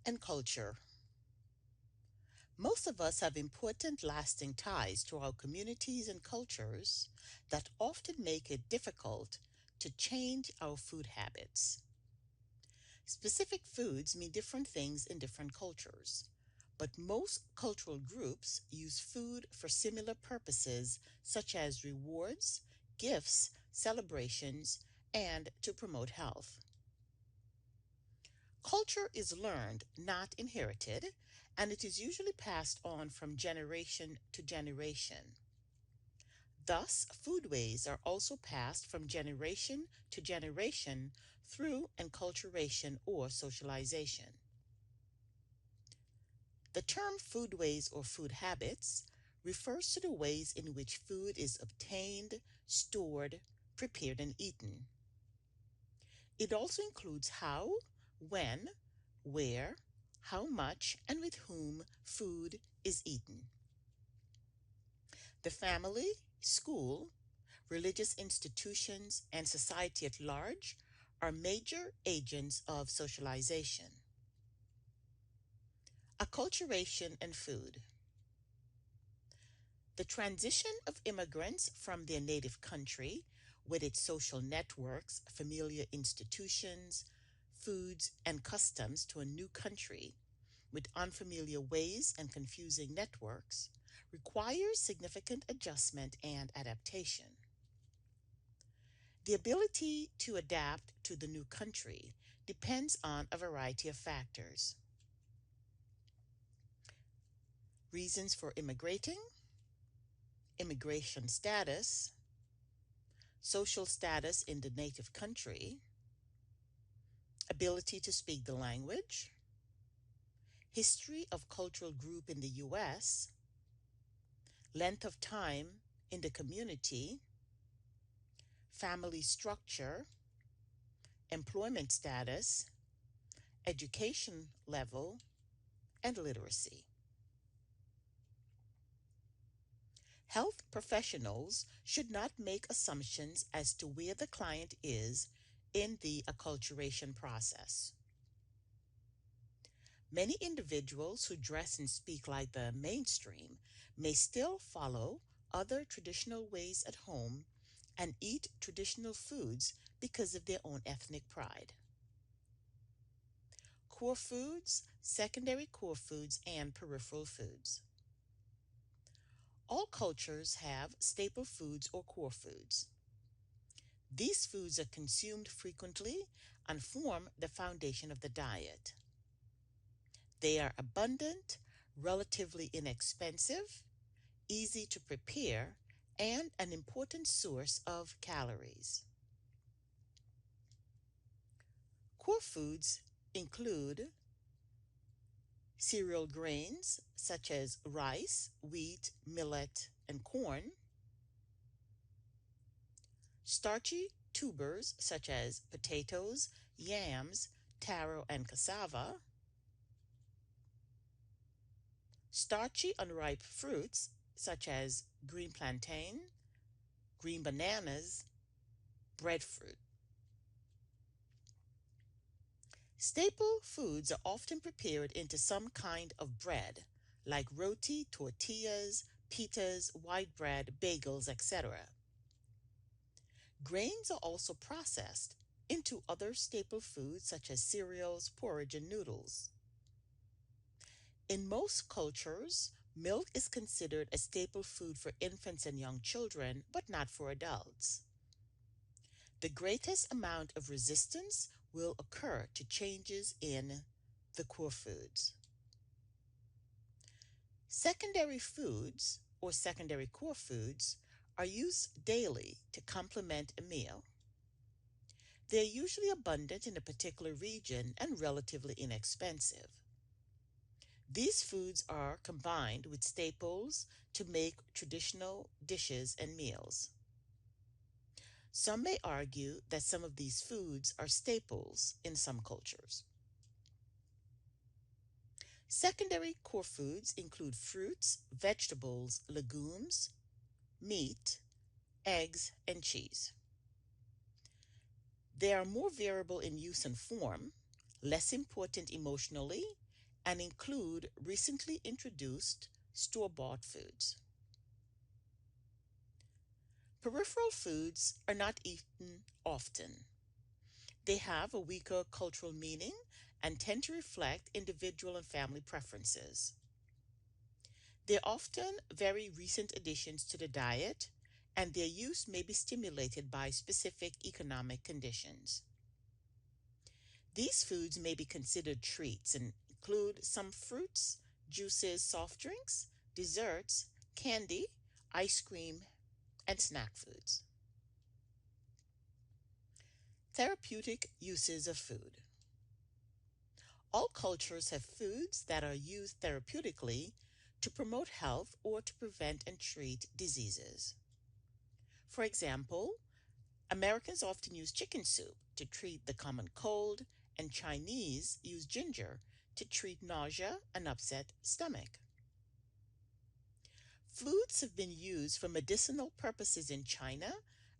and culture. Most of us have important lasting ties to our communities and cultures that often make it difficult to change our food habits. Specific foods mean different things in different cultures, but most cultural groups use food for similar purposes such as rewards, gifts, celebrations, and to promote health. Culture is learned, not inherited, and it is usually passed on from generation to generation. Thus, foodways are also passed from generation to generation through enculturation or socialization. The term foodways or food habits refers to the ways in which food is obtained, stored, prepared, and eaten. It also includes how, when, where, how much, and with whom food is eaten. The family, school, religious institutions, and society at large are major agents of socialization. Acculturation and food. The transition of immigrants from their native country, with its social networks, familiar institutions, foods, and customs, to a new country with unfamiliar ways and confusing networks, requires significant adjustment and adaptation. The ability to adapt to the new country depends on a variety of factors. Reasons for immigrating, immigration status, social status in the native country, ability to speak the language, history of cultural group in the U.S., length of time in the community, family structure, employment status, education level, and literacy. Health professionals should not make assumptions as to where the client is in the acculturation process. Many individuals who dress and speak like the mainstream may still follow other traditional ways at home and eat traditional foods because of their own ethnic pride. Core foods, secondary core foods, and peripheral foods. All cultures have staple foods or core foods. These foods are consumed frequently and form the foundation of the diet. They are abundant, relatively inexpensive, easy to prepare, and an important source of calories. Core foods include cereal grains such as rice, wheat, millet, and corn, starchy tubers such as potatoes, yams, taro, and cassava, starchy unripe fruits such as green plantain, green bananas, breadfruit. Staple foods are often prepared into some kind of bread, like roti, tortillas, pitas, white bread, bagels, etc. Grains are also processed into other staple foods such as cereals, porridge, and noodles. In most cultures, milk is considered a staple food for infants and young children, but not for adults. The greatest amount of resistance will occur to changes in the core foods. Secondary foods, or secondary core foods, are used daily to complement a meal. They are usually abundant in a particular region and relatively inexpensive. These foods are combined with staples to make traditional dishes and meals. Some may argue that some of these foods are staples in some cultures. Secondary core foods include fruits, vegetables, legumes, meat, eggs, and cheese. They are more variable in use and form, less important emotionally, and include recently introduced store-bought foods. Peripheral foods are not eaten often. They have a weaker cultural meaning and tend to reflect individual and family preferences. They're often very recent additions to the diet, and their use may be stimulated by specific economic conditions. These foods may be considered treats and include some fruits, juices, soft drinks, desserts, candy, ice cream, and snack foods. Therapeutic uses of food. All cultures have foods that are used therapeutically to promote health or to prevent and treat diseases. For example, Americans often use chicken soup to treat the common cold, and Chinese use ginger to treat nausea and upset stomach. Foods have been used for medicinal purposes in China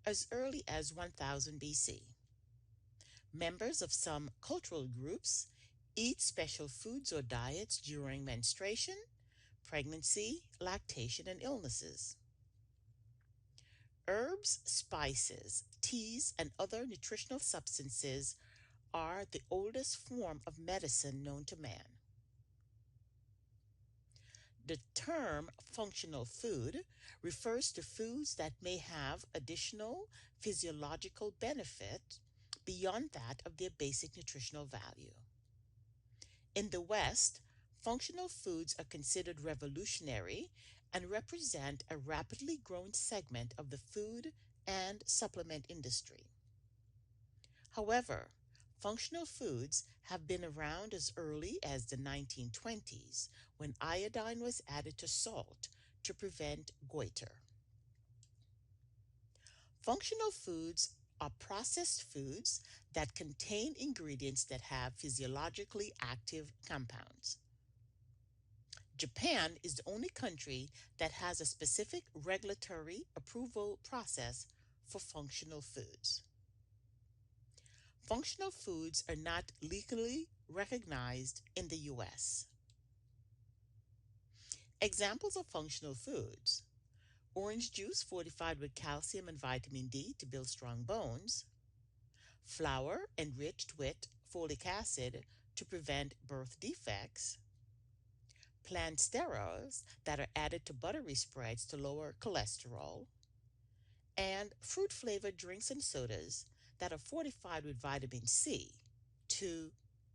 as early as 1000 BC. Members of some cultural groups eat special foods or diets during menstruation, pregnancy, lactation, and illnesses. Herbs, spices, teas, and other nutritional substances are the oldest form of medicine known to man. The term functional food refers to foods that may have additional physiological benefit beyond that of their basic nutritional value. In the West, functional foods are considered revolutionary and represent a rapidly growing segment of the food and supplement industry. However, functional foods have been around as early as the 1920s when iodine was added to salt to prevent goiter. Functional foods are processed foods that contain ingredients that have physiologically active compounds. Japan is the only country that has a specific regulatory approval process for functional foods. Functional foods are not legally recognized in the US. Examples of functional foods: orange juice fortified with calcium and vitamin D to build strong bones, flour enriched with folic acid to prevent birth defects, plant sterols that are added to buttery spreads to lower cholesterol, and fruit flavored drinks and sodas that are fortified with vitamin C to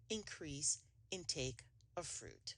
increase intake of fruit.